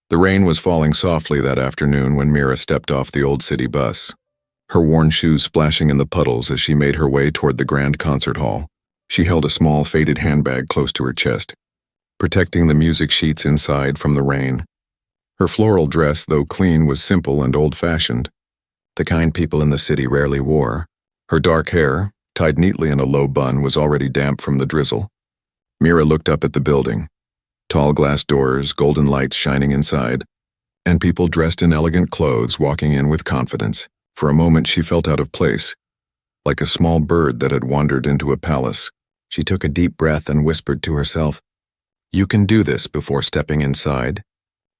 The rain was falling softly that afternoon when Mira stepped off the old city bus, her worn shoes splashing in the puddles as she made her way toward the grand concert hall. She held a small, faded handbag close to her chest, protecting the music sheets inside from the rain. Her floral dress, though clean, was simple and old-fashioned, the kind people in the city rarely wore. Her dark hair, tied neatly in a low bun, was already damp from the drizzle. Mira looked up at the building. Tall glass doors, golden lights shining inside, and people dressed in elegant clothes walking in with confidence. For a moment she felt out of place, like a small bird that had wandered into a palace. She took a deep breath and whispered to herself, "You can do this," before stepping inside.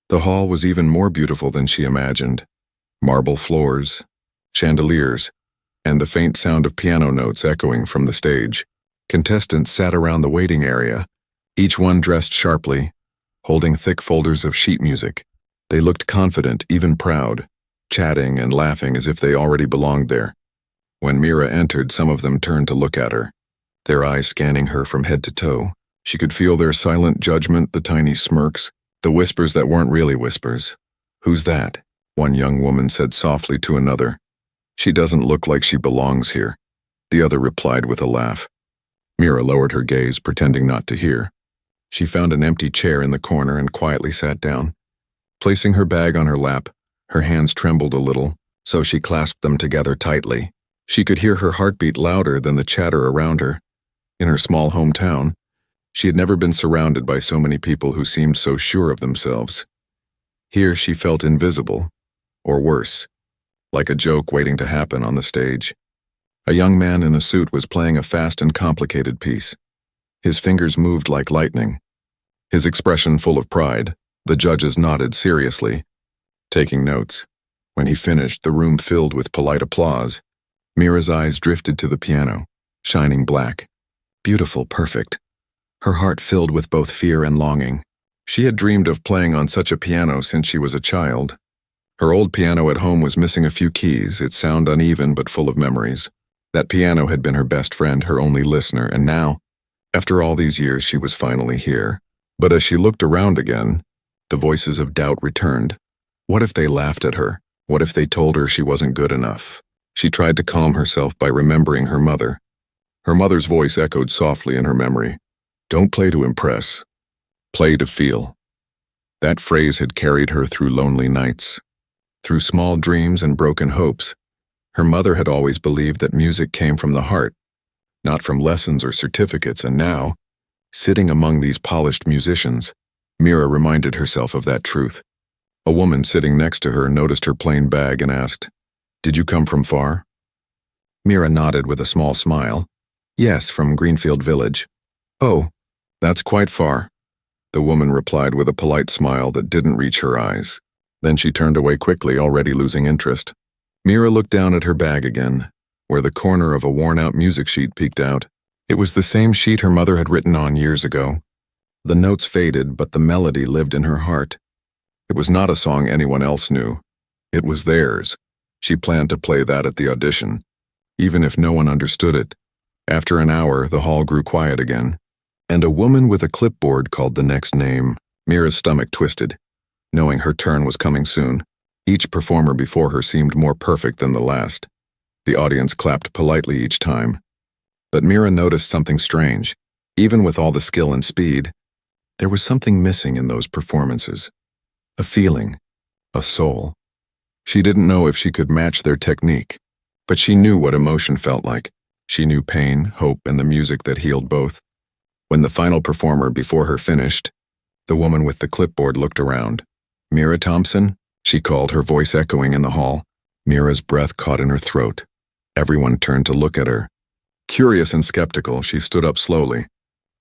The hall was even more beautiful than she imagined. Marble floors, chandeliers, and the faint sound of piano notes echoing from the stage. Contestants sat around the waiting area, each one dressed sharply, holding thick folders of sheet music. They looked confident, even proud, chatting and laughing as if they already belonged there. When Mira entered, some of them turned to look at her, their eyes scanning her from head to toe. She could feel their silent judgment, the tiny smirks, the whispers that weren't really whispers. "Who's that?" one young woman said softly to another. "She doesn't look like she belongs here," the other replied with a laugh. Mira lowered her gaze, pretending not to hear. She found an empty chair in the corner and quietly sat down. Placing her bag on her lap, her hands trembled a little, so she clasped them together tightly. She could hear her heartbeat louder than the chatter around her. In her small hometown, she had never been surrounded by so many people who seemed so sure of themselves. Here she felt invisible, or worse, like a joke waiting to happen on the stage. A young man in a suit was playing a fast and complicated piece. His fingers moved like lightning. His expression full of pride. The judges nodded seriously, taking notes. When he finished, the room filled with polite applause. Mira's eyes drifted to the piano, shining black. Beautiful, perfect. Her heart filled with both fear and longing. She had dreamed of playing on such a piano since she was a child. Her old piano at home was missing a few keys, its sound uneven but full of memories. That piano had been her best friend, her only listener, and now, after all these years, she was finally here. But as she looked around again, the voices of doubt returned. What if they laughed at her? What if they told her she wasn't good enough? She tried to calm herself by remembering her mother. Her mother's voice echoed softly in her memory. "Don't play to impress. Play to feel." That phrase had carried her through lonely nights, through small dreams and broken hopes. Her mother had always believed that music came from the heart, not from lessons or certificates, and now, sitting among these polished musicians, Mira reminded herself of that truth. A woman sitting next to her noticed her plain bag and asked, "Did you come from far?" Mira nodded with a small smile. "Yes, from Greenfield Village." "Oh, that's quite far," the woman replied with a polite smile that didn't reach her eyes. Then she turned away quickly, already losing interest. Mira looked down at her bag again, where the corner of a worn-out music sheet peeked out. It was the same sheet her mother had written on years ago. The notes faded, but the melody lived in her heart. It was not a song anyone else knew. It was theirs. She planned to play that at the audition, even if no one understood it. After an hour, the hall grew quiet again, and a woman with a clipboard called the next name. Mira's stomach twisted, knowing her turn was coming soon. Each performer before her seemed more perfect than the last. The audience clapped politely each time. But Mira noticed something strange. Even with all the skill and speed, there was something missing in those performances. A feeling, a soul. She didn't know if she could match their technique, but she knew what emotion felt like. She knew pain, hope, and the music that healed both. When the final performer before her finished, the woman with the clipboard looked around. "Mira Thompson?" she called, her voice echoing in the hall. Mira's breath caught in her throat. Everyone turned to look at her. Curious and skeptical, she stood up slowly,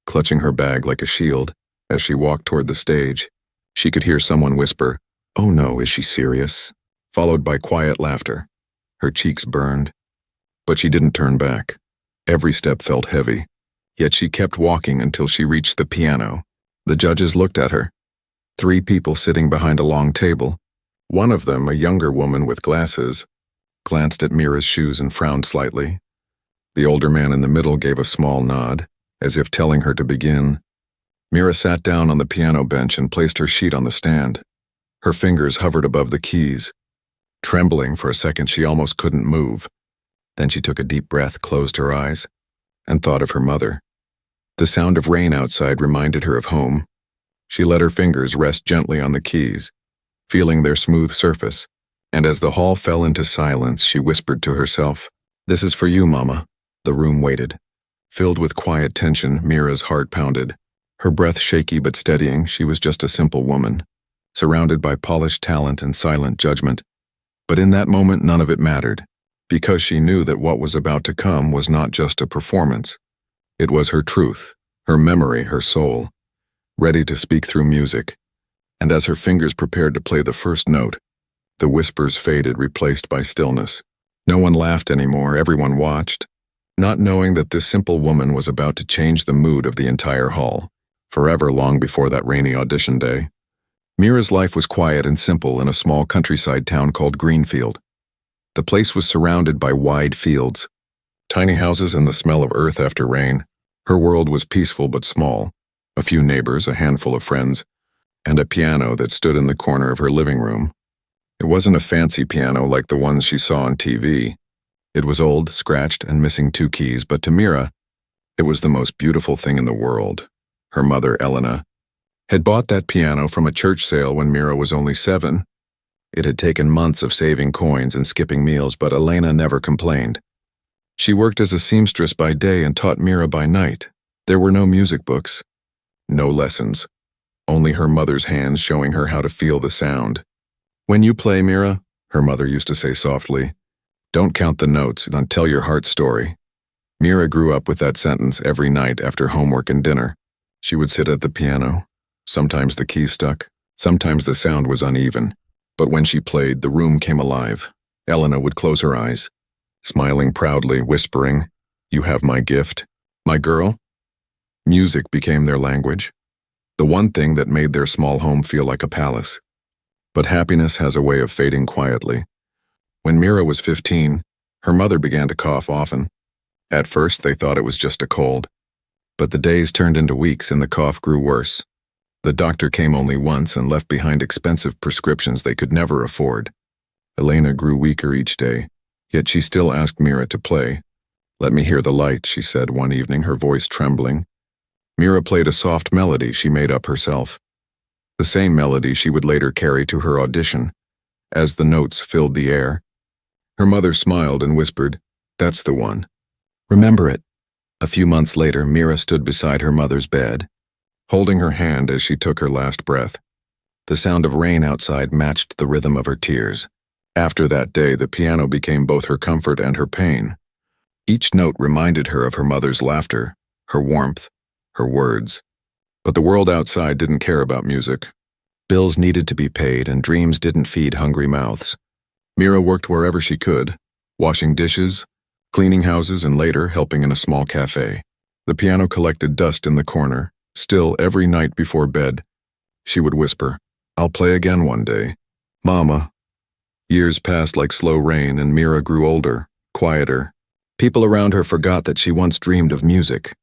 clutching her bag like a shield. As she walked toward the stage, she could hear someone whisper, "Oh no, is she serious?" followed by quiet laughter. Her cheeks burned, but she didn't turn back. Every step felt heavy, yet she kept walking until she reached the piano. The judges looked at her. 3 people sitting behind a long table. One of them, a younger woman with glasses, glanced at Mira's shoes and frowned slightly. The older man in the middle gave a small nod, as if telling her to begin. Mira sat down on the piano bench and placed her sheet on the stand. Her fingers hovered above the keys. Trembling for a second, she almost couldn't move. Then she took a deep breath, closed her eyes, and thought of her mother. The sound of rain outside reminded her of home. She let her fingers rest gently on the keys, feeling their smooth surface, and as the hall fell into silence, she whispered to herself, "This is for you, Mama." The room waited. Filled with quiet tension, Mira's heart pounded. Her breath shaky but steadying, she was just a simple woman, surrounded by polished talent and silent judgment. But in that moment, none of it mattered, because she knew that what was about to come was not just a performance. It was her truth, her memory, her soul, ready to speak through music. And as her fingers prepared to play the first note, the whispers faded, replaced by stillness. No one laughed anymore, everyone watched, not knowing that this simple woman was about to change the mood of the entire hall, forever long before that rainy audition day. Mira's life was quiet and simple in a small countryside town called Greenfield. The place was surrounded by wide fields, tiny houses and the smell of earth after rain. Her world was peaceful but small. A few neighbors, a handful of friends, and a piano that stood in the corner of her living room. It wasn't a fancy piano like the ones she saw on TV. It was old, scratched, and missing 2 keys, but to Mira, it was the most beautiful thing in the world. Her mother, Elena, had bought that piano from a church sale when Mira was only 7. It had taken months of saving coins and skipping meals, but Elena never complained. She worked as a seamstress by day and taught Mira by night. There were no music books, no lessons, only her mother's hands showing her how to feel the sound. "When you play, Mira," her mother used to say softly, "don't count the notes and tell your heart story." Mira grew up with that sentence every night after homework and dinner. She would sit at the piano. Sometimes the keys stuck, sometimes the sound was uneven. But when she played, the room came alive. Elena would close her eyes, smiling proudly, whispering, "You have my gift, my girl." Music became their language, the one thing that made their small home feel like a palace. But happiness has a way of fading quietly. When Mira was 15, her mother began to cough often. At first, they thought it was just a cold. But the days turned into weeks and the cough grew worse. The doctor came only once and left behind expensive prescriptions they could never afford. Elena grew weaker each day, yet she still asked Mira to play. "Let me hear the light," she said one evening, her voice trembling. Mira played a soft melody she made up herself. The same melody she would later carry to her audition. As the notes filled the air, her mother smiled and whispered, "That's the one. Remember it." A few months later, Mira stood beside her mother's bed, holding her hand as she took her last breath. The sound of rain outside matched the rhythm of her tears. After that day, the piano became both her comfort and her pain. Each note reminded her of her mother's laughter, her warmth, her words. But the world outside didn't care about music. Bills needed to be paid and dreams didn't feed hungry mouths. Mira worked wherever she could, washing dishes, cleaning houses, and later helping in a small cafe. The piano collected dust in the corner. Still, every night before bed, she would whisper, "I'll play again one day, Mama." Years passed like slow rain and Mira grew older, quieter. People around her forgot that she once dreamed of music.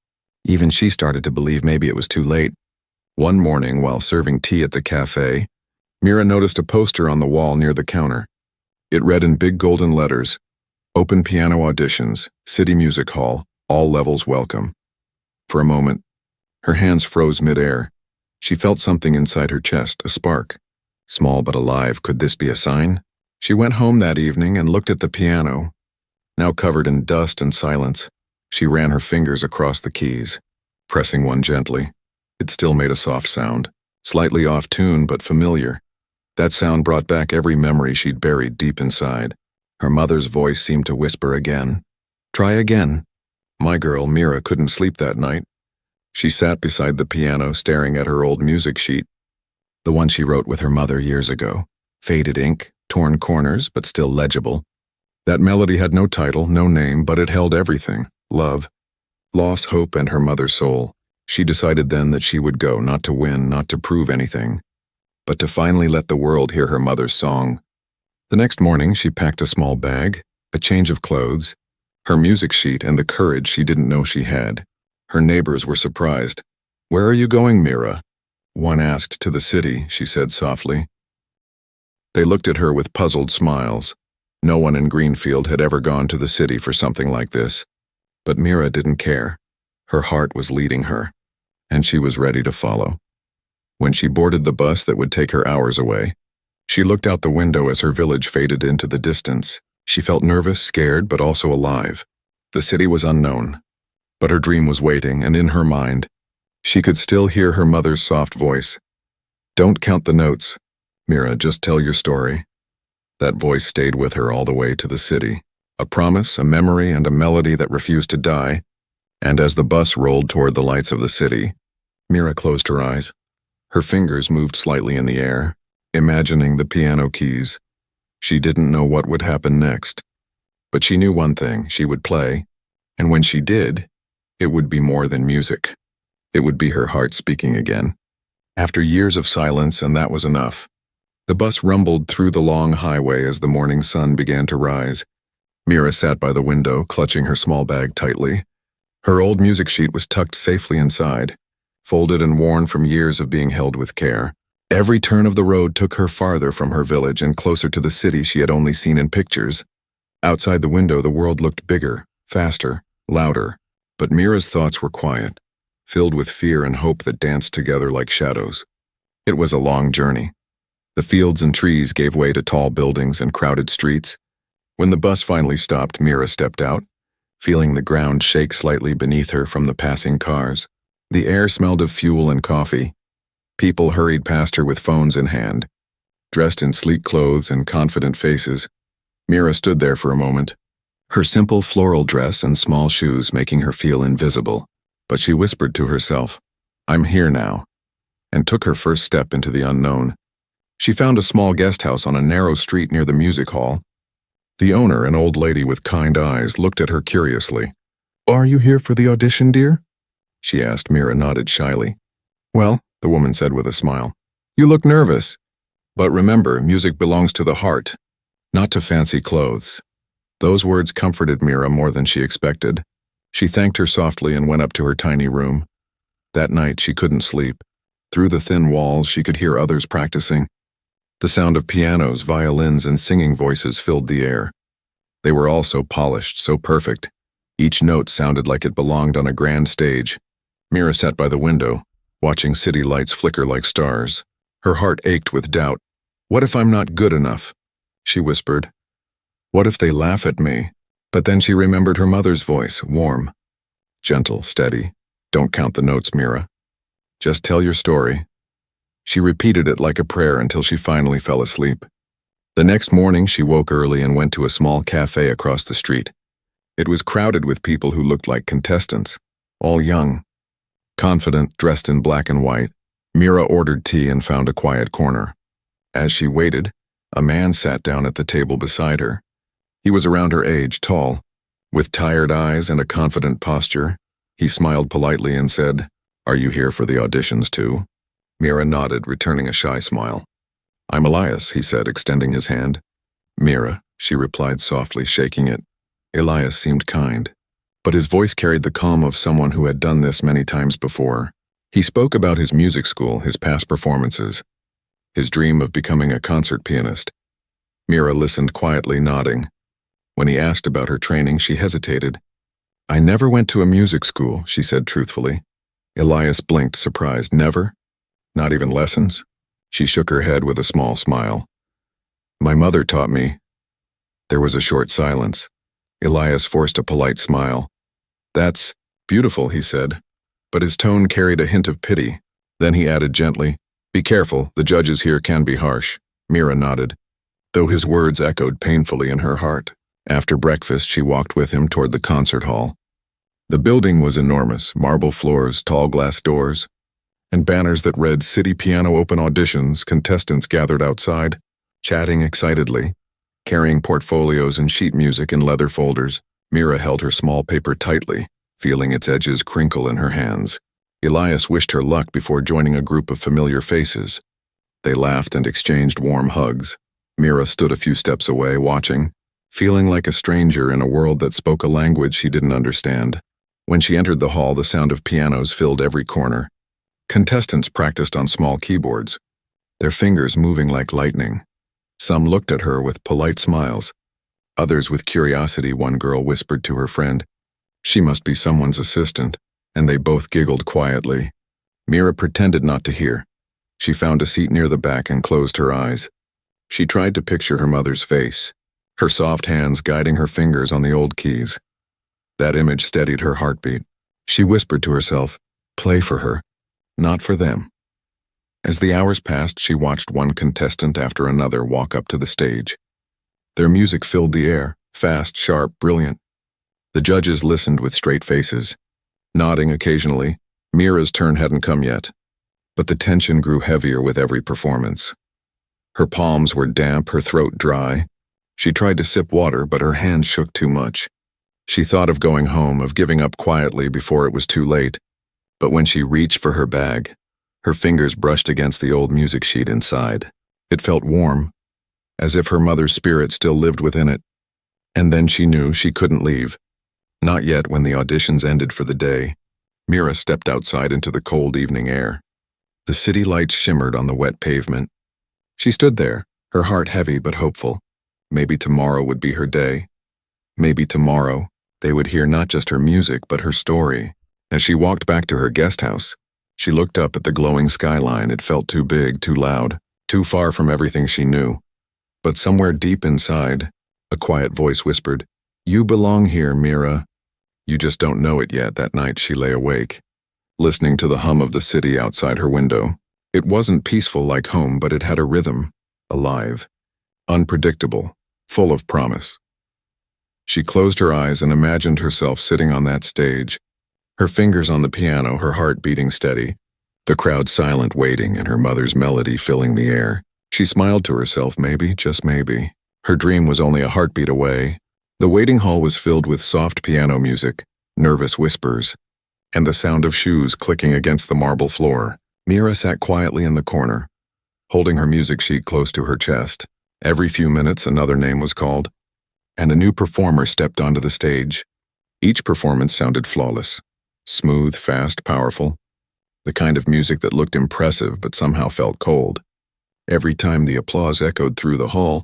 Even she started to believe maybe it was too late. One morning, while serving tea at the cafe, Mira noticed a poster on the wall near the counter. It read in big golden letters, "Open Piano Auditions, City Music Hall, all levels welcome." For a moment, her hands froze midair. She felt something inside her chest, a spark. Small but alive, could this be a sign? She went home that evening and looked at the piano, now covered in dust and silence. She ran her fingers across the keys, pressing one gently. It still made a soft sound, slightly off tune but familiar. That sound brought back every memory she'd buried deep inside. Her mother's voice seemed to whisper again, "Try again." My girl, Mira, couldn't sleep that night. She sat beside the piano, staring at her old music sheet, the one she wrote with her mother years ago. Faded ink, torn corners, but still legible. That melody had no title, no name, but it held everything: love, loss, hope, and her mother's soul. She decided then that she would go, not to win, not to prove anything, but to finally let the world hear her mother's song. The next morning, she packed a small bag, a change of clothes, her music sheet, and the courage she didn't know she had. Her neighbors were surprised. "Where are you going, Mira?" One asked. "To the city," she said softly. They looked at her with puzzled smiles. No one in Greenfield had ever gone to the city for something like this. But Mira didn't care. Her heart was leading her, and she was ready to follow. When she boarded the bus that would take her hours away, she looked out the window as her village faded into the distance. She felt nervous, scared, but also alive. The city was unknown, but her dream was waiting, and in her mind, she could still hear her mother's soft voice. "Don't count the notes, Mira, just tell your story." That voice stayed with her all the way to the city. A promise, a memory, and a melody that refused to die. And as the bus rolled toward the lights of the city, Mira closed her eyes. Her fingers moved slightly in the air, imagining the piano keys. She didn't know what would happen next. But she knew one thing: she would play. And when she did, it would be more than music. It would be her heart speaking again. After years of silence, and that was enough, the bus rumbled through the long highway as the morning sun began to rise. Mira sat by the window, clutching her small bag tightly. Her old music sheet was tucked safely inside, folded and worn from years of being held with care. Every turn of the road took her farther from her village and closer to the city she had only seen in pictures. Outside the window, the world looked bigger, faster, louder, but Mira's thoughts were quiet, filled with fear and hope that danced together like shadows. It was a long journey. The fields and trees gave way to tall buildings and crowded streets. When the bus finally stopped, Mira stepped out, feeling the ground shake slightly beneath her from the passing cars. The air smelled of fuel and coffee. People hurried past her with phones in hand. Dressed in sleek clothes and confident faces, Mira stood there for a moment, her simple floral dress and small shoes making her feel invisible. But she whispered to herself, "I'm here now," and took her first step into the unknown. She found a small guest house on a narrow street near the music hall. The owner, an old lady with kind eyes, looked at her curiously. "Are you here for the audition, dear?" she asked. Mira nodded shyly. "Well," the woman said with a smile, "you look nervous. But remember, music belongs to the heart, not to fancy clothes." Those words comforted Mira more than she expected. She thanked her softly and went up to her tiny room. That night she couldn't sleep. Through the thin walls she could hear others practicing. The sound of pianos, violins, and singing voices filled the air. They were all so polished, so perfect. Each note sounded like it belonged on a grand stage. Mira sat by the window, watching city lights flicker like stars. Her heart ached with doubt. "What if I'm not good enough?" she whispered. "What if they laugh at me?" But then she remembered her mother's voice, warm, gentle, steady. "Don't count the notes, Mira. Just tell your story." She repeated it like a prayer until she finally fell asleep. The next morning she woke early and went to a small cafe across the street. It was crowded with people who looked like contestants, all young, confident, dressed in black and white. Mira ordered tea and found a quiet corner. As she waited, a man sat down at the table beside her. He was around her age, tall, with tired eyes and a confident posture. He smiled politely and said, "Are you here for the auditions too?" Mira nodded, returning a shy smile. "I'm Elias," he said, extending his hand. "Mira," she replied softly, shaking it. Elias seemed kind, but his voice carried the calm of someone who had done this many times before. He spoke about his music school, his past performances, his dream of becoming a concert pianist. Mira listened quietly, nodding. When he asked about her training, she hesitated. "I never went to a music school," she said truthfully. Elias blinked, surprised. "Never? Not even lessons?" She shook her head with a small smile. "My mother taught me." There was a short silence. Elias forced a polite smile. "That's beautiful," he said, but his tone carried a hint of pity. Then he added gently, "Be careful, the judges here can be harsh." Mira nodded, though his words echoed painfully in her heart. After breakfast, she walked with him toward the concert hall. The building was enormous, marble floors, tall glass doors, and banners that read "City Piano Open Auditions." Contestants gathered outside, chatting excitedly, carrying portfolios and sheet music in leather folders. Mira held her small paper tightly, feeling its edges crinkle in her hands. Elias wished her luck before joining a group of familiar faces. They laughed and exchanged warm hugs. Mira stood a few steps away, watching, feeling like a stranger in a world that spoke a language she didn't understand. When she entered the hall, the sound of pianos filled every corner. Contestants practiced on small keyboards, their fingers moving like lightning. Some looked at her with polite smiles. Others with curiosity. One girl whispered to her friend, "She must be someone's assistant," and they both giggled quietly. Mira pretended not to hear. She found a seat near the back and closed her eyes. She tried to picture her mother's face, her soft hands guiding her fingers on the old keys. That image steadied her heartbeat. She whispered to herself, "Play for her, not for them." As the hours passed, she watched one contestant after another walk up to the stage. Their music filled the air, fast, sharp, brilliant. The judges listened with straight faces, nodding occasionally. Mira's turn hadn't come yet, but the tension grew heavier with every performance. Her palms were damp, her throat dry. She tried to sip water, but her hands shook too much. She thought of going home, of giving up quietly before it was too late. But when she reached for her bag, her fingers brushed against the old music sheet inside. It felt warm, as if her mother's spirit still lived within it. And then she knew she couldn't leave. Not yet. When the auditions ended for the day, Mira stepped outside into the cold evening air. The city lights shimmered on the wet pavement. She stood there, her heart heavy but hopeful. Maybe tomorrow would be her day. Maybe tomorrow they would hear not just her music but her story. As she walked back to her guest house, she looked up at the glowing skyline. It felt too big, too loud, too far from everything she knew. But somewhere deep inside, a quiet voice whispered, "You belong here, Mira. You just don't know it yet." That night she lay awake, listening to the hum of the city outside her window. It wasn't peaceful like home, but it had a rhythm, alive, unpredictable, full of promise. She closed her eyes and imagined herself sitting on that stage, her fingers on the piano, her heart beating steady, the crowd silent, waiting, and her mother's melody filling the air. She smiled to herself. Maybe, just maybe, her dream was only a heartbeat away. The waiting hall was filled with soft piano music, nervous whispers, and the sound of shoes clicking against the marble floor. Mira sat quietly in the corner, holding her music sheet close to her chest. Every few minutes another name was called, and a new performer stepped onto the stage. Each performance sounded flawless, smooth, fast, powerful, the kind of music that looked impressive but somehow felt cold. Every time the applause echoed through the hall,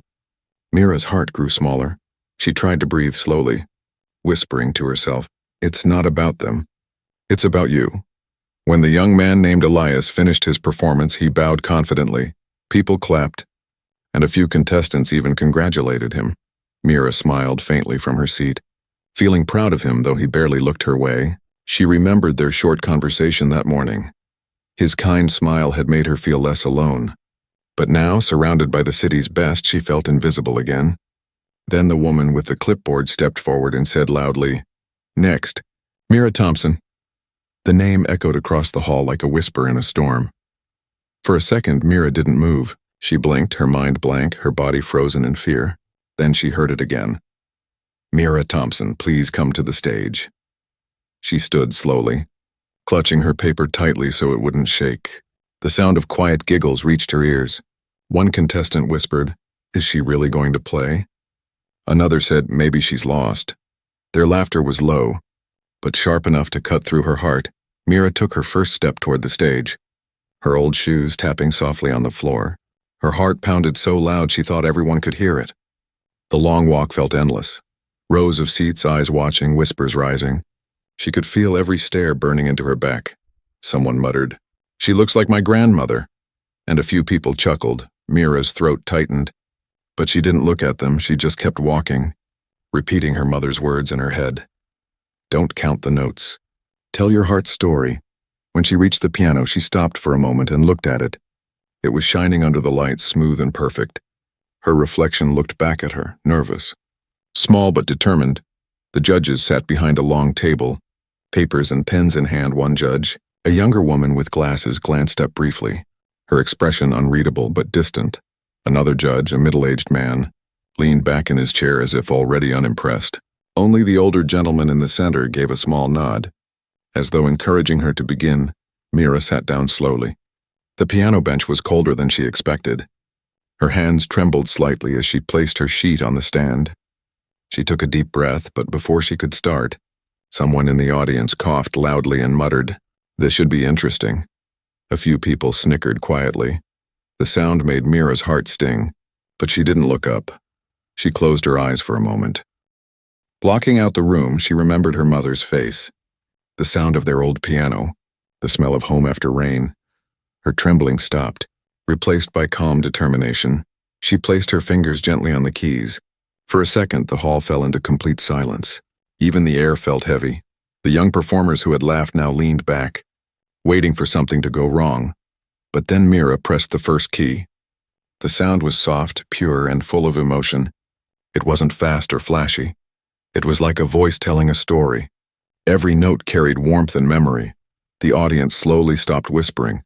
Mira's heart grew smaller. She tried to breathe slowly, whispering to herself, "It's not about them. It's about you." When the young man named Elias finished his performance, he bowed confidently. People clapped, and a few contestants even congratulated him. Mira smiled faintly from her seat, feeling proud of him though he barely looked her way. She remembered their short conversation that morning. His kind smile had made her feel less alone. But now, surrounded by the city's best, she felt invisible again. Then the woman with the clipboard stepped forward and said loudly, "Next, Mira Thompson." The name echoed across the hall like a whisper in a storm. For a second, Mira didn't move. She blinked, her mind blank, her body frozen in fear. Then she heard it again. "Mira Thompson, please come to the stage." She stood slowly, clutching her paper tightly so it wouldn't shake. The sound of quiet giggles reached her ears. One contestant whispered, "Is she really going to play?" Another said, "Maybe she's lost." Their laughter was low, but sharp enough to cut through her heart. Mira took her first step toward the stage, her old shoes tapping softly on the floor. Her heart pounded so loud she thought everyone could hear it. The long walk felt endless. Rows of seats, eyes watching, whispers rising. She could feel every stare burning into her back. Someone muttered, "She looks like my grandmother." And a few people chuckled. Mira's throat tightened. But she didn't look at them, she just kept walking, repeating her mother's words in her head. "Don't count the notes. Tell your heart's story." When she reached the piano, she stopped for a moment and looked at it. It was shining under the lights, smooth and perfect. Her reflection looked back at her, nervous. Small but determined, the judges sat behind a long table, papers and pens in hand. One judge, a younger woman with glasses, glanced up briefly, her expression unreadable but distant. Another judge, a middle-aged man, leaned back in his chair as if already unimpressed. Only the older gentleman in the center gave a small nod. As though encouraging her to begin, Mira sat down slowly. The piano bench was colder than she expected. Her hands trembled slightly as she placed her sheet on the stand. She took a deep breath, but before she could start, someone in the audience coughed loudly and muttered, "This should be interesting." A few people snickered quietly. The sound made Mira's heart sting, But she didn't look up. She closed her eyes for a moment. Blocking out the room, she remembered her mother's face, the sound of their old piano, the smell of home after rain. Her trembling stopped, replaced by calm determination. She placed her fingers gently on the keys. For a second, the hall fell into complete silence. Even the air felt heavy. The young performers who had laughed now leaned back, waiting for something to go wrong. But then Mira pressed the first key. The sound was soft, pure, and full of emotion. It wasn't fast or flashy. It was like a voice telling a story. Every note carried warmth and memory. The audience slowly stopped whispering.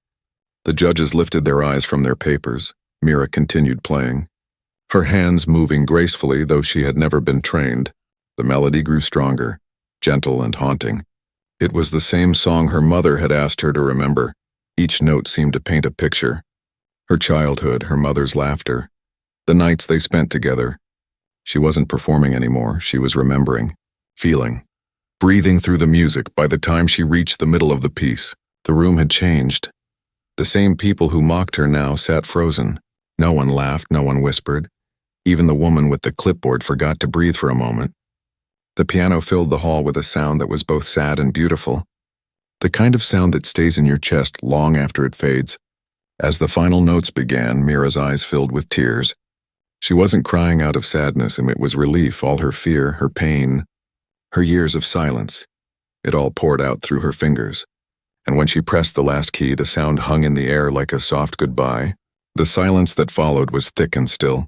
The judges lifted their eyes from their papers. Mira continued playing, her hands moving gracefully, though she had never been trained. The melody grew stronger, gentle and haunting. It was the same song her mother had asked her to remember. Each note seemed to paint a picture. Her childhood, her mother's laughter, the nights they spent together. She wasn't performing anymore, she was remembering, feeling, breathing through the music. By the time she reached the middle of the piece, the room had changed. The same people who mocked her now sat frozen. No one laughed, no one whispered. Even the woman with the clipboard forgot to breathe for a moment. The piano filled the hall with a sound that was both sad and beautiful. The kind of sound that stays in your chest long after it fades. As the final notes began, Mira's eyes filled with tears. She wasn't crying out of sadness, and it was relief, all her fear, her pain, her years of silence. It all poured out through her fingers. And when she pressed the last key, the sound hung in the air like a soft goodbye. The silence that followed was thick and still.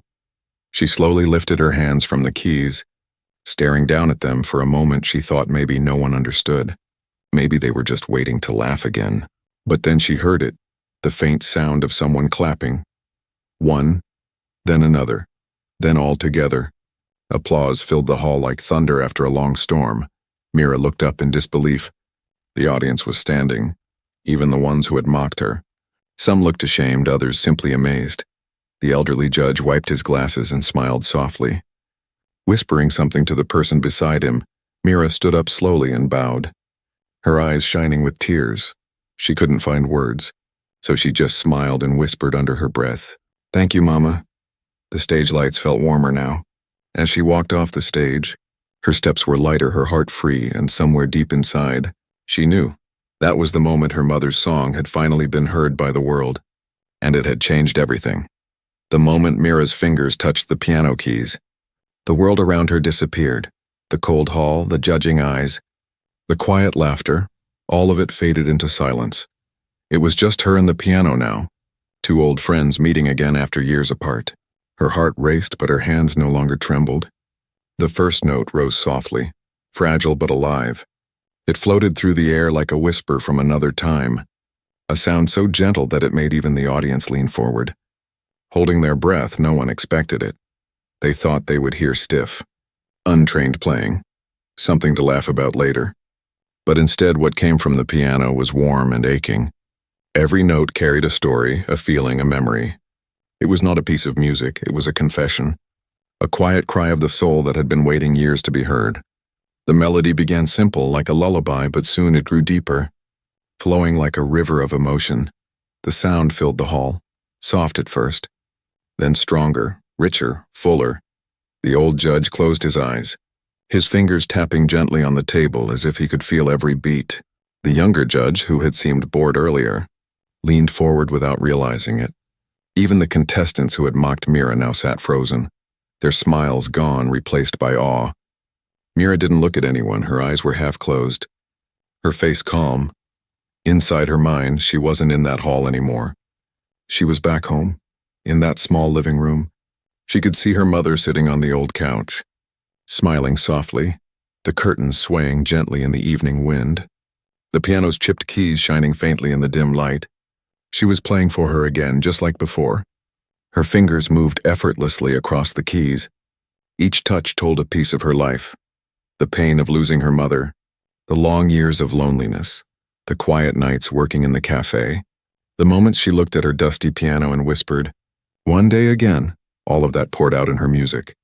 She slowly lifted her hands from the keys. Staring down at them for a moment, she thought maybe no one understood. Maybe they were just waiting to laugh again. But then she heard it, the faint sound of someone clapping. One, then another, then all together. Applause filled the hall like thunder after a long storm. Mira looked up in disbelief. The audience was standing, even the ones who had mocked her. Some looked ashamed, others simply amazed. The elderly judge wiped his glasses and smiled softly. Whispering something to the person beside him, Mira stood up slowly and bowed, her eyes shining with tears. She couldn't find words, so she just smiled and whispered under her breath, "Thank you, Mama." The stage lights felt warmer now. As she walked off the stage, her steps were lighter, her heart free, and somewhere deep inside, she knew that was the moment her mother's song had finally been heard by the world, and it had changed everything. The moment Mira's fingers touched the piano keys, the world around her disappeared. The cold hall, the judging eyes, the quiet laughter, all of it faded into silence. It was just her and the piano now, two old friends meeting again after years apart. Her heart raced, but her hands no longer trembled. The first note rose softly, fragile but alive. It floated through the air like a whisper from another time, a sound so gentle that it made even the audience lean forward. Holding their breath, no one expected it. They thought they would hear stiff, untrained playing, something to laugh about later. But instead, what came from the piano was warm and aching. Every note carried a story, a feeling, a memory. It was not a piece of music, it was a confession, a quiet cry of the soul that had been waiting years to be heard. The melody began simple, like a lullaby, but soon it grew deeper, flowing like a river of emotion. The sound filled the hall, soft at first, then stronger, richer, fuller. The old judge closed his eyes, his fingers tapping gently on the table as if he could feel every beat. The younger judge, who had seemed bored earlier, leaned forward without realizing it. Even the contestants who had mocked Mira now sat frozen, their smiles gone, replaced by awe. Mira didn't look at anyone, her eyes were half closed, her face calm. Inside her mind, she wasn't in that hall anymore. She was back home, in that small living room. She could see her mother sitting on the old couch, smiling softly, the curtains swaying gently in the evening wind, the piano's chipped keys shining faintly in the dim light. She was playing for her again, just like before. Her fingers moved effortlessly across the keys. Each touch told a piece of her life. The pain of losing her mother, the long years of loneliness, the quiet nights working in the cafe, the moments she looked at her dusty piano and whispered, "One day again." All of that poured out in her music.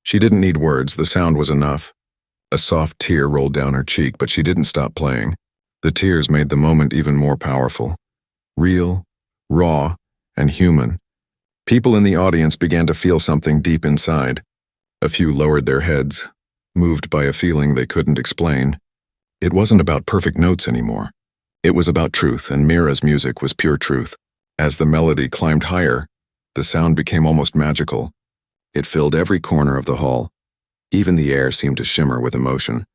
She didn't need words, the sound was enough. A soft tear rolled down her cheek, but she didn't stop playing. The tears made the moment even more powerful. Real, raw, and human. People in the audience began to feel something deep inside. A few lowered their heads, moved by a feeling they couldn't explain. It wasn't about perfect notes anymore. It was about truth, and Mira's music was pure truth. As the melody climbed higher, the sound became almost magical. It filled every corner of the hall. Even the air seemed to shimmer with emotion.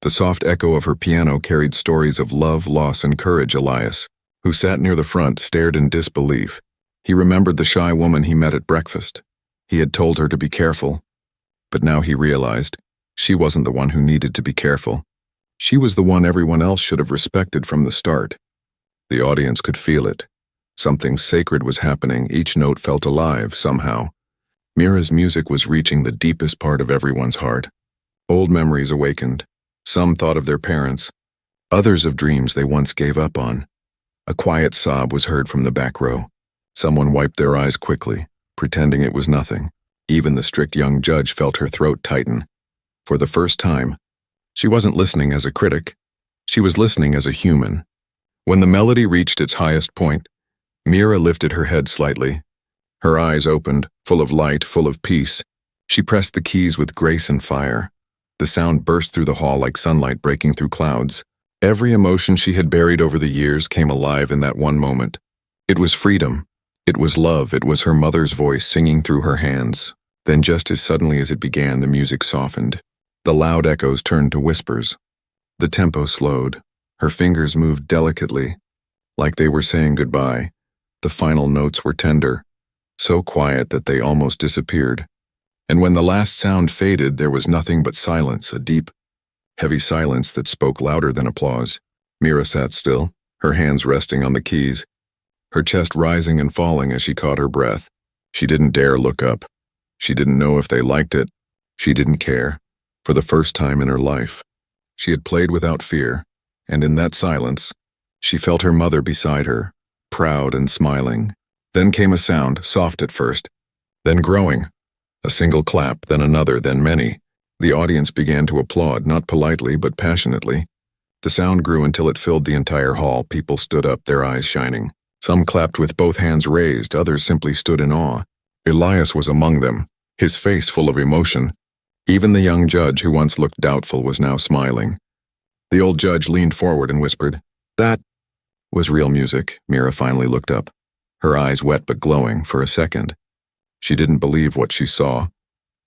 The soft echo of her piano carried stories of love, loss, and courage. Elias, who sat near the front, stared in disbelief. He remembered the shy woman he met at breakfast. He had told her to be careful. But now he realized she wasn't the one who needed to be careful. She was the one everyone else should have respected from the start. The audience could feel it. Something sacred was happening. Each note felt alive, somehow. Mira's music was reaching the deepest part of everyone's heart. Old memories awakened. Some thought of their parents, others of dreams they once gave up on. A quiet sob was heard from the back row. Someone wiped their eyes quickly, pretending it was nothing. Even the strict young judge felt her throat tighten. For the first time, she wasn't listening as a critic. She was listening as a human. When the melody reached its highest point, Mira lifted her head slightly. Her eyes opened, full of light, full of peace. She pressed the keys with grace and fire. The sound burst through the hall like sunlight breaking through clouds. Every emotion she had buried over the years came alive in that one moment. It was freedom. It was love. It was her mother's voice singing through her hands. Then just as suddenly as it began, the music softened. The loud echoes turned to whispers. The tempo slowed. Her fingers moved delicately, like they were saying goodbye. The final notes were tender, so quiet that they almost disappeared. And when the last sound faded, there was nothing but silence, a deep, heavy silence that spoke louder than applause. Mira sat still, her hands resting on the keys, her chest rising and falling as she caught her breath. She didn't dare look up. She didn't know if they liked it. She didn't care. For the first time in her life, she had played without fear, and in that silence, she felt her mother beside her, proud and smiling. Then came a sound, soft at first, then growing. A single clap, then another, then many. The audience began to applaud, not politely, but passionately. The sound grew until it filled the entire hall. People stood up, their eyes shining. Some clapped with both hands raised, others simply stood in awe. Elias was among them, his face full of emotion. Even the young judge, who once looked doubtful, was now smiling. The old judge leaned forward and whispered, "That was real music." Mira finally looked up, her eyes wet but glowing. For a second, she didn't believe what she saw.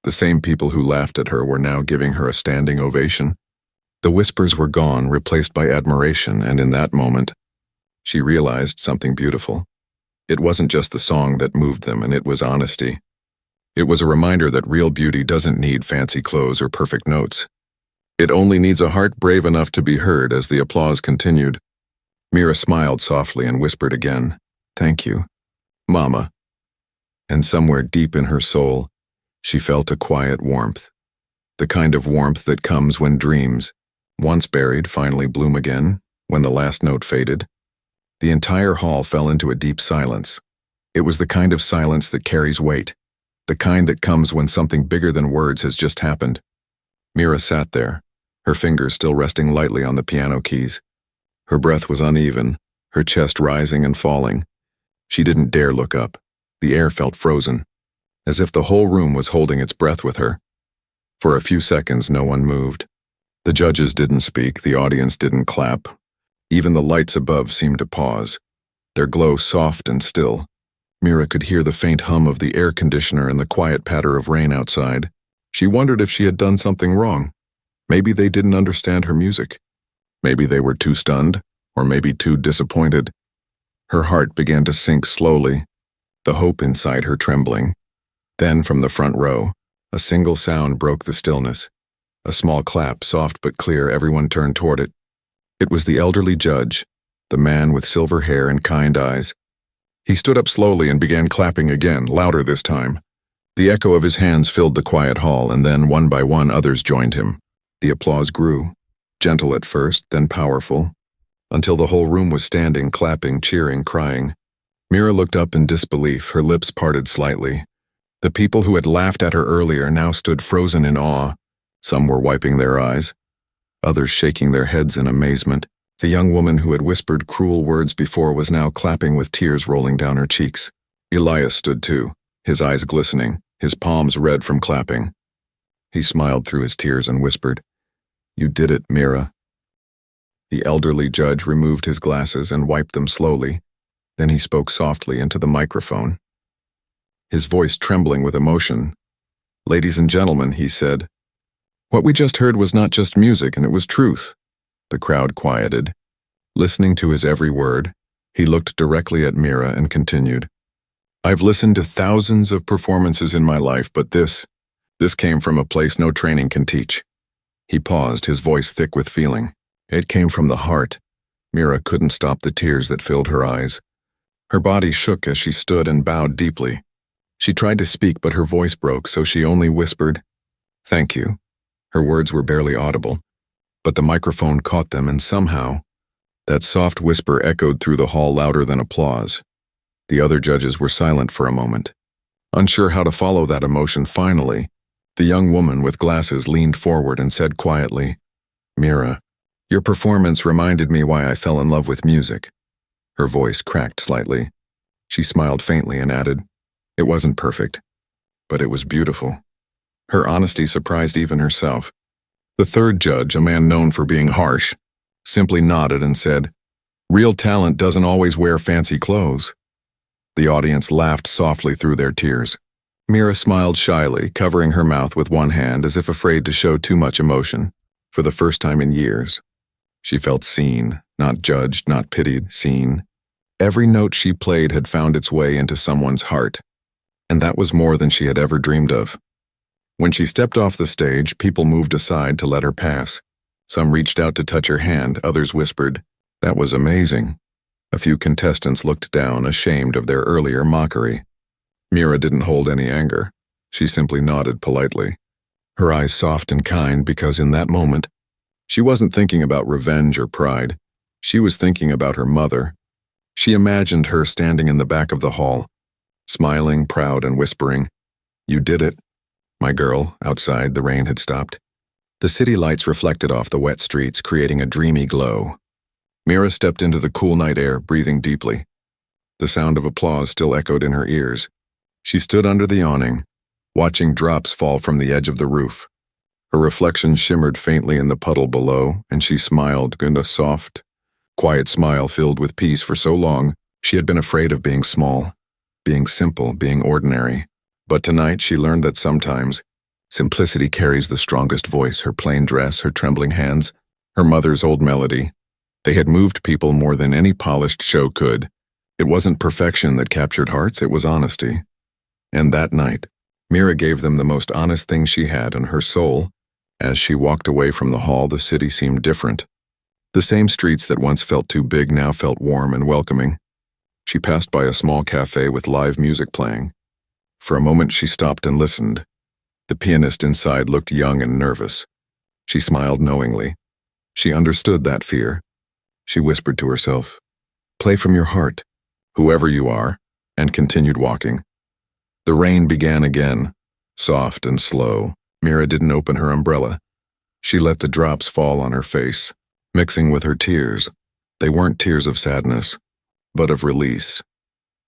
The same people who laughed at her were now giving her a standing ovation. The whispers were gone, replaced by admiration, and in that moment, she realized something beautiful. It wasn't just the song that moved them, and it was honesty. It was a reminder that real beauty doesn't need fancy clothes or perfect notes. It only needs a heart brave enough to be heard. As the applause continued, Mira smiled softly and whispered again, "Thank you, Mama." And somewhere deep in her soul, she felt a quiet warmth. The kind of warmth that comes when dreams, once buried, finally bloom again. When the last note faded, the entire hall fell into a deep silence. It was the kind of silence that carries weight, the kind that comes when something bigger than words has just happened. Mira sat there, her fingers still resting lightly on the piano keys. Her breath was uneven, her chest rising and falling. She didn't dare look up. The air felt frozen, as if the whole room was holding its breath with her. For a few seconds, no one moved. The judges didn't speak, the audience didn't clap. Even the lights above seemed to pause, their glow soft and still. Mira could hear the faint hum of the air conditioner and the quiet patter of rain outside. She wondered if she had done something wrong. Maybe they didn't understand her music. Maybe they were too stunned, or maybe too disappointed. Her heart began to sink slowly, the hope inside her trembling. Then from the front row, a single sound broke the stillness. A small clap, soft but clear. Everyone turned toward it. It was the elderly judge, the man with silver hair and kind eyes. He stood up slowly and began clapping again, louder this time. The echo of his hands filled the quiet hall, and then one by one others joined him. The applause grew, gentle at first, then powerful, until the whole room was standing, clapping, cheering, crying. Mira looked up in disbelief, her lips parted slightly. The people who had laughed at her earlier now stood frozen in awe. Some were wiping their eyes, others shaking their heads in amazement. The young woman who had whispered cruel words before was now clapping with tears rolling down her cheeks. Elias stood too, his eyes glistening, his palms red from clapping. He smiled through his tears and whispered, "You did it, Mira." The elderly judge removed his glasses and wiped them slowly. Then he spoke softly into the microphone, his voice trembling with emotion. "Ladies and gentlemen," he said, "what we just heard was not just music, and it was truth." The crowd quieted. Listening to his every word, he looked directly at Mira and continued, "I've listened to thousands of performances in my life, but this came from a place no training can teach." He paused, his voice thick with feeling. It came from the heart. Mira couldn't stop the tears that filled her eyes. Her body shook as she stood and bowed deeply. She tried to speak, but her voice broke, so she only whispered, "Thank you." Her words were barely audible, but the microphone caught them, and somehow, that soft whisper echoed through the hall louder than applause. The other judges were silent for a moment, unsure how to follow that emotion. Finally, the young woman with glasses leaned forward and said quietly, "Mira, your performance reminded me why I fell in love with music." Her voice cracked slightly. She smiled faintly and added, "It wasn't perfect, but it was beautiful." Her honesty surprised even herself. The third judge, a man known for being harsh, simply nodded and said, "Real talent doesn't always wear fancy clothes." The audience laughed softly through their tears. Mira smiled shyly, covering her mouth with one hand as if afraid to show too much emotion. For the first time in years, she felt seen, not judged, not pitied, seen. Every note she played had found its way into someone's heart, and that was more than she had ever dreamed of. When she stepped off the stage, people moved aside to let her pass. Some reached out to touch her hand, others whispered, "That was amazing." A few contestants looked down, ashamed of their earlier mockery. Mira didn't hold any anger. She simply nodded politely, her eyes soft and kind, because in that moment, she wasn't thinking about revenge or pride. She was thinking about her mother. She imagined her standing in the back of the hall, smiling, proud, and whispering, "You did it, my girl." Outside, the rain had stopped. The city lights reflected off the wet streets, creating a dreamy glow. Mira stepped into the cool night air, breathing deeply. The sound of applause still echoed in her ears. She stood under the awning, watching drops fall from the edge of the roof. Her reflection shimmered faintly in the puddle below, and she smiled, and a soft, quiet smile filled with peace. For so long, she had been afraid of being small, being simple, being ordinary. But tonight she learned that sometimes simplicity carries the strongest voice. Her plain dress, her trembling hands, her mother's old melody. They had moved people more than any polished show could. It wasn't perfection that captured hearts, it was honesty. And that night, Mira gave them the most honest thing she had, and her soul. As she walked away from the hall, the city seemed different. The same streets that once felt too big now felt warm and welcoming. She passed by a small cafe with live music playing. For a moment she stopped and listened. The pianist inside looked young and nervous. She smiled knowingly. She understood that fear. She whispered to herself, "Play from your heart, whoever you are," and continued walking. The rain began again, soft and slow. Mira didn't open her umbrella. She let the drops fall on her face, mixing with her tears. They weren't tears of sadness, but of release.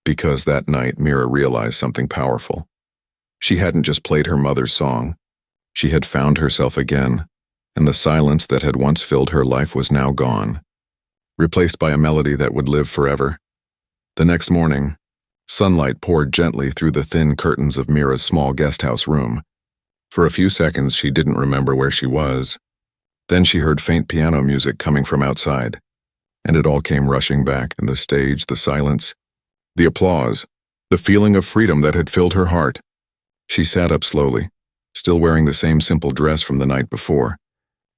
Because that night Mira realized something powerful. She hadn't just played her mother's song. She had found herself again, and the silence that had once filled her life was now gone, replaced by a melody that would live forever. The next morning, sunlight poured gently through the thin curtains of Mira's small guesthouse room. For a few seconds she didn't remember where she was. Then she heard faint piano music coming from outside, and it all came rushing back, and the stage, the silence, the applause, the feeling of freedom that had filled her heart. She sat up slowly, still wearing the same simple dress from the night before.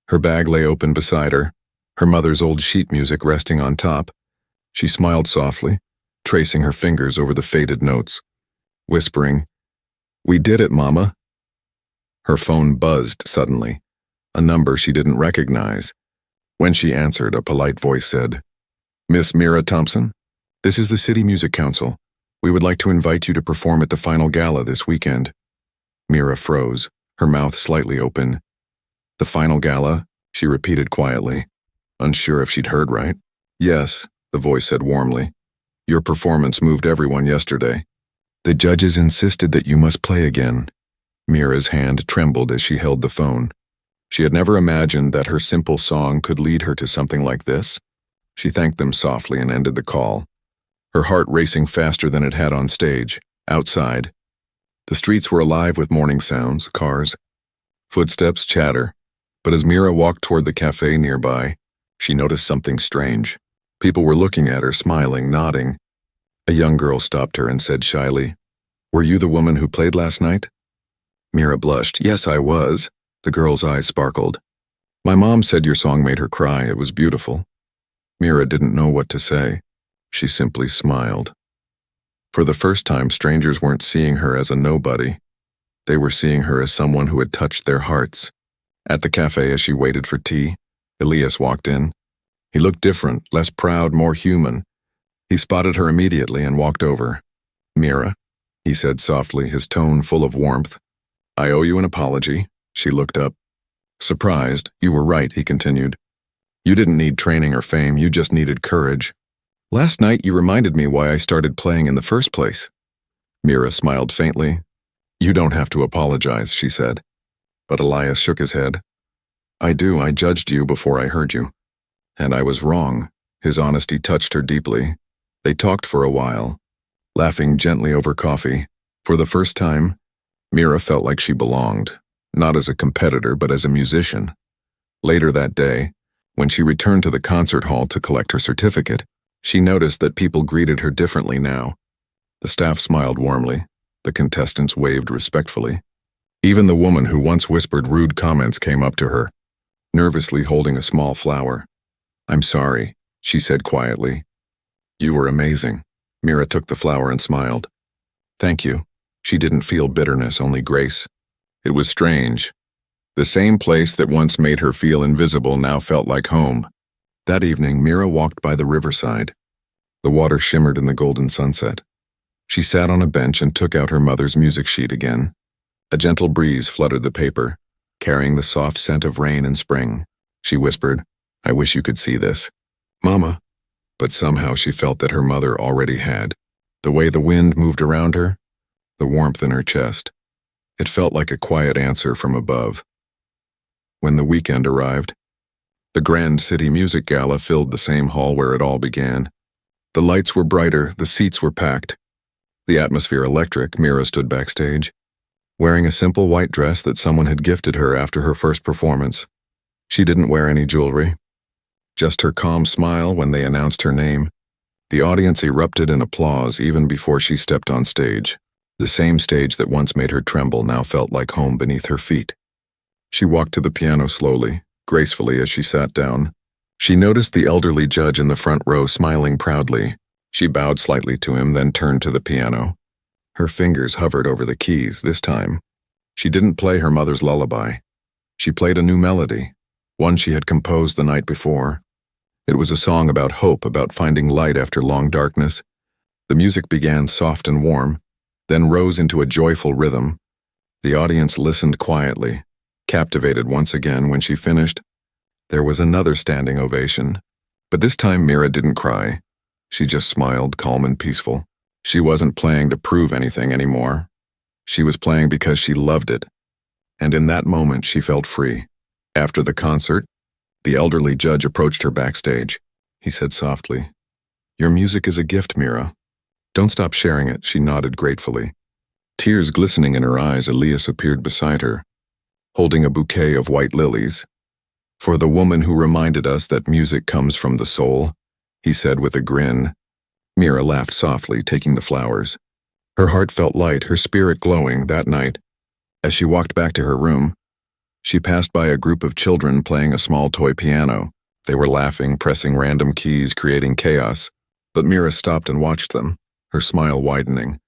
Her bag lay open beside her, her mother's old sheet music resting on top. She smiled softly, tracing her fingers over the faded notes, whispering, "We did it, Mama." Her phone buzzed suddenly, a number she didn't recognize. When she answered, a polite voice said, "Miss Mira Thompson, this is the City Music Council. We would like to invite you to perform at the final gala this weekend." Mira froze, her mouth slightly open. "The final gala?" she repeated quietly, unsure if she'd heard right. "Yes," the voice said warmly. "Your performance moved everyone yesterday. The judges insisted that you must play again. Mira's hand trembled as she held the phone. She had never imagined that her simple song could lead her to something like this. She thanked them softly and ended the call, her heart racing faster than it had on stage. Outside, the streets were alive with morning sounds, cars, footsteps, chatter. But as Mira walked toward the cafe nearby, she noticed something strange. People were looking at her, smiling, nodding. A young girl stopped her and said shyly, "Were you the woman who played last night?" Mira blushed. "Yes, I was." The girl's eyes sparkled. "My mom said your song made her cry. It was beautiful." Mira didn't know what to say. She simply smiled. For the first time, strangers weren't seeing her as a nobody. They were seeing her as someone who had touched their hearts. At the cafe, as she waited for tea, Elias walked in. He looked different, less proud, more human. He spotted her immediately and walked over. "Mira," he said softly, his tone full of warmth. "I owe you an apology." She looked up. Surprised. "You were right," he continued. "You didn't need training or fame, you just needed courage. Last night you reminded me why I started playing in the first place." Mira smiled faintly. "You don't have to apologize," she said. But Elias shook his head. "I do. I judged you before I heard you. And I was wrong." His honesty touched her deeply. They talked for a while, laughing gently over coffee. For the first time, Mira felt like she belonged, not as a competitor but as a musician. Later that day, when she returned to the concert hall to collect her certificate, she noticed that people greeted her differently now. The staff smiled warmly. The contestants waved respectfully. Even the woman who once whispered rude comments came up to her, nervously holding a small flower. "I'm sorry," she said quietly. "You were amazing." Mira took the flower and smiled. "Thank you." She didn't feel bitterness, only grace. It was strange. The same place that once made her feel invisible now felt like home. That evening, Mira walked by the riverside. The water shimmered in the golden sunset. She sat on a bench and took out her mother's music sheet again. A gentle breeze fluttered the paper, carrying the soft scent of rain and spring. She whispered, "I wish you could see this, Mama." But somehow she felt that her mother already had. The way the wind moved around her, the warmth in her chest. It felt like a quiet answer from above. When the weekend arrived, the Grand City Music Gala filled the same hall where it all began. The lights were brighter, the seats were packed. The atmosphere electric. Mira stood backstage, wearing a simple white dress that someone had gifted her after her first performance. She didn't wear any jewelry, just her calm smile when they announced her name. The audience erupted in applause even before she stepped on stage. The same stage that once made her tremble now felt like home beneath her feet. She walked to the piano slowly, gracefully as she sat down. She noticed the elderly judge in the front row smiling proudly. She bowed slightly to him, then turned to the piano. Her fingers hovered over the keys. This time, she didn't play her mother's lullaby. She played a new melody, one she had composed the night before. It was a song about hope, about finding light after long darkness. The music began soft and warm, then rose into a joyful rhythm. The audience listened quietly, captivated once again. When she finished, there was another standing ovation. But this time Mira didn't cry. She just smiled, calm and peaceful. She wasn't playing to prove anything anymore. She was playing because she loved it. And in that moment she felt free. After the concert, the elderly judge approached her backstage. He said softly, "Your music is a gift, Mira. Don't stop sharing it." She nodded gratefully. Tears glistening in her eyes, Elias appeared beside her, holding a bouquet of white lilies. "For the woman who reminded us that music comes from the soul," he said with a grin. Mira laughed softly, taking the flowers. Her heart felt light, her spirit glowing. That night, as she walked back to her room, she passed by a group of children playing a small toy piano. They were laughing, pressing random keys, creating chaos. But Mira stopped and watched them, her smile widening,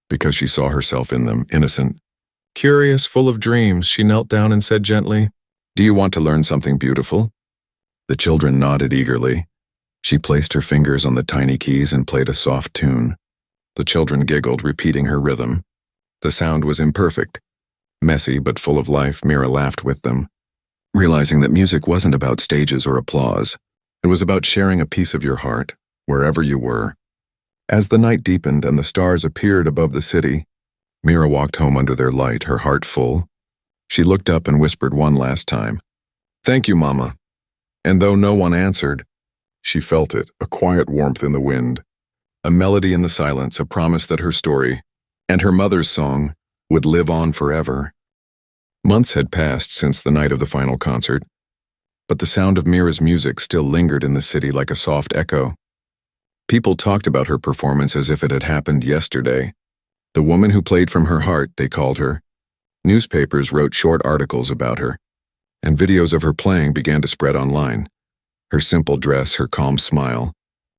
because she saw herself in them, innocent, curious, full of dreams. She knelt down and said gently, "Do you want to learn something beautiful?" The children nodded eagerly. She placed her fingers on the tiny keys and played a soft tune. The children giggled, repeating her rhythm. The sound was imperfect, messy but full of life. Mira laughed with them, realizing that music wasn't about stages or applause. It was about sharing a piece of your heart, wherever you were. As the night deepened and the stars appeared above the city, Mira walked home under their light, her heart full. She looked up and whispered one last time, "Thank you, Mama." And though no one answered, she felt it, a quiet warmth in the wind, a melody in the silence, a promise that her story, and her mother's song, would live on forever. Months had passed since the night of the final concert, but the sound of Mira's music still lingered in the city like a soft echo. People talked about her performance as if it had happened yesterday. The woman who played from her heart, they called her. Newspapers wrote short articles about her, and videos of her playing began to spread online. Her simple dress, her calm smile,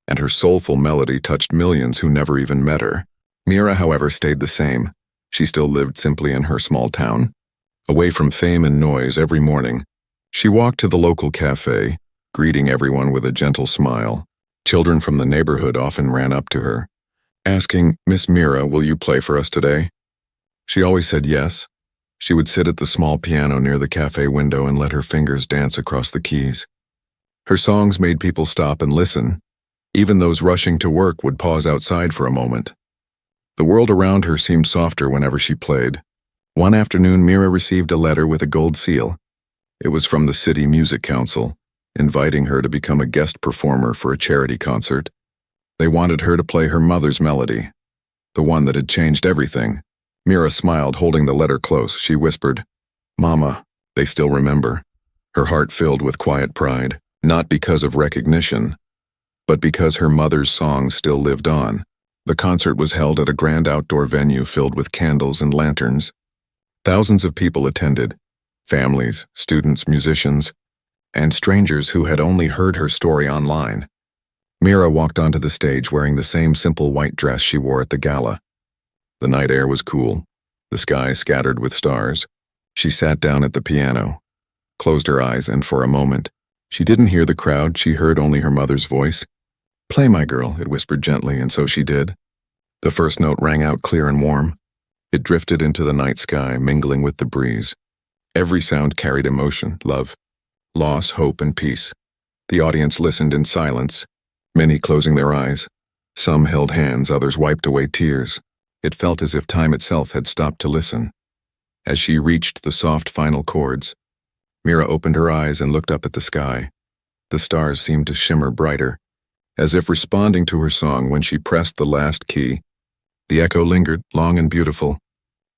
and her soulful melody touched millions who never even met her. Mira, however, stayed the same. She still lived simply in her small town. Away from fame and noise every morning, she walked to the local cafe, greeting everyone with a gentle smile. Children from the neighborhood often ran up to her, asking, "Miss Mira, will you play for us today?" She always said yes. She would sit at the small piano near the cafe window and let her fingers dance across the keys. Her songs made people stop and listen. Even those rushing to work would pause outside for a moment. The world around her seemed softer whenever she played. One afternoon, Mira received a letter with a gold seal. It was from the City Music Council, inviting her to become a guest performer for a charity concert. They wanted her to play her mother's melody, the one that had changed everything. Mira smiled, holding the letter close. She whispered, "Mama, they still remember." Her heart filled with quiet pride, not because of recognition, but because her mother's song still lived on. The concert was held at a grand outdoor venue filled with candles and lanterns. Thousands of people attended, families, students, musicians, and strangers who had only heard her story online. Mira walked onto the stage wearing the same simple white dress she wore at the gala. The night air was cool, the sky scattered with stars. She sat down at the piano, closed her eyes, and for a moment, she didn't hear the crowd, she heard only her mother's voice. "Play, my girl," it whispered gently, and so she did. The first note rang out clear and warm. It drifted into the night sky, mingling with the breeze. Every sound carried emotion, love, loss, hope, and peace. The audience listened in silence, many closing their eyes. Some held hands, others wiped away tears. It felt as if time itself had stopped to listen. As she reached the soft final chords, Mira opened her eyes and looked up at the sky. The stars seemed to shimmer brighter, as if responding to her song. When she pressed the last key, the echo lingered, long and beautiful.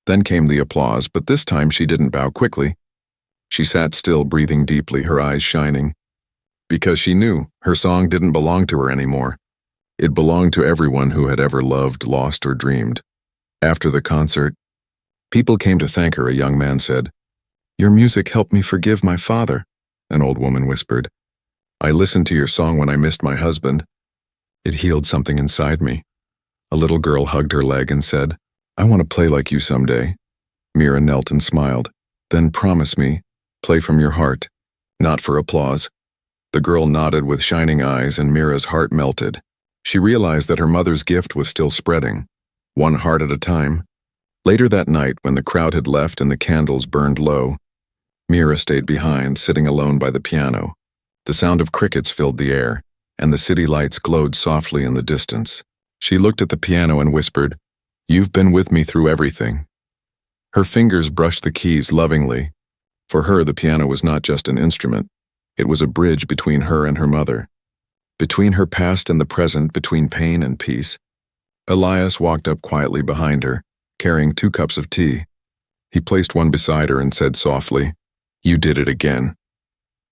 Then came the applause, but this time she didn't bow quickly. She sat still, breathing deeply, her eyes shining. Because she knew her song didn't belong to her anymore. It belonged to everyone who had ever loved, lost, or dreamed. After the concert, people came to thank her. A young man said, "Your music helped me forgive my father." An old woman whispered, "I listened to your song when I missed my husband. It healed something inside me." A little girl hugged her leg and said, "I want to play like you someday." Mira knelt and smiled. "Then promise me, play from your heart, not for applause." The girl nodded with shining eyes, and Mira's heart melted. She realized that her mother's gift was still spreading, one heart at a time. Later that night, when the crowd had left and the candles burned low, Mira stayed behind, sitting alone by the piano. The sound of crickets filled the air, and the city lights glowed softly in the distance. She looked at the piano and whispered, "You've been with me through everything." Her fingers brushed the keys lovingly. For her, the piano was not just an instrument. It was a bridge between her and her mother, between her past and the present, between pain and peace. Elias walked up quietly behind her, carrying 2 cups of tea. He placed one beside her and said softly, "You did it again."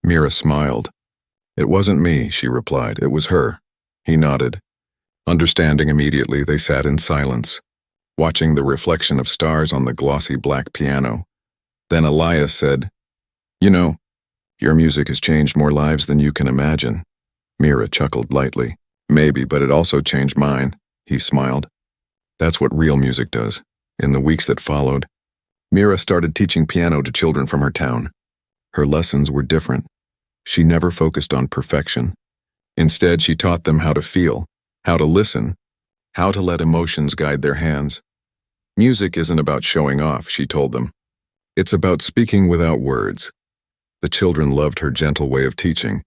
Mira smiled. "It wasn't me," she replied. "It was her." He nodded. Understanding immediately, they sat in silence, watching the reflection of stars on the glossy black piano. Then Elias said, "You know, your music has changed more lives than you can imagine." Mira chuckled lightly. "Maybe, but it also changed mine." He smiled. "That's what real music does." In the weeks that followed, Mira started teaching piano to children from her town. Her lessons were different. She never focused on perfection. Instead, she taught them how to feel, how to listen, how to let emotions guide their hands. Music isn't about showing off, she told them. It's about speaking without words. The children loved her gentle way of teaching,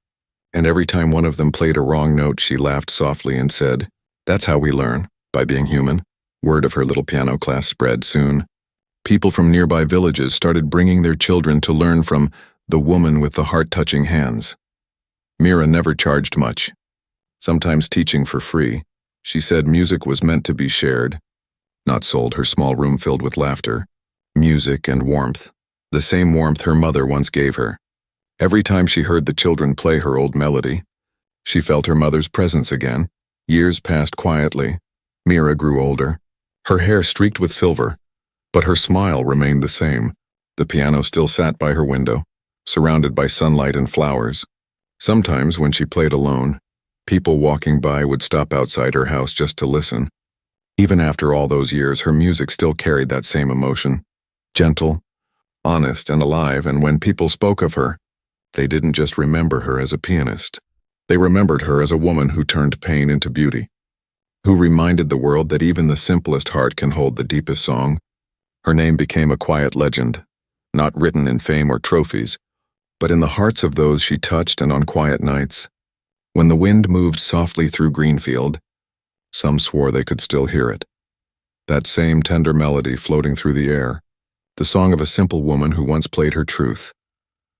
and every time one of them played a wrong note, she laughed softly and said, That's how we learn, by being human. Word of her little piano class spread soon. People from nearby villages started bringing their children to learn from the woman with the heart-touching hands. Mira never charged much, sometimes teaching for free. She said music was meant to be shared, not sold. Her small room filled with laughter, music, and warmth. The same warmth her mother once gave her. Every time she heard the children play her old melody, she felt her mother's presence again. Years passed quietly. Mira grew older. Her hair streaked with silver, but her smile remained the same. The piano still sat by her window, surrounded by sunlight and flowers. Sometimes, when she played alone, people walking by would stop outside her house just to listen. Even after all those years, her music still carried that same emotion. Gentle, honest, and alive, and when people spoke of her, they didn't just remember her as a pianist. They remembered her as a woman who turned pain into beauty, who reminded the world that even the simplest heart can hold the deepest song. Her name became a quiet legend, not written in fame or trophies, but in the hearts of those she touched. And on quiet nights, when the wind moved softly through Greenfield, some swore they could still hear it. That same tender melody floating through the air, the song of a simple woman who once played her truth,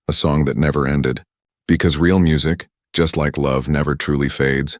a song that never ended. Because real music, just like love, never truly fades.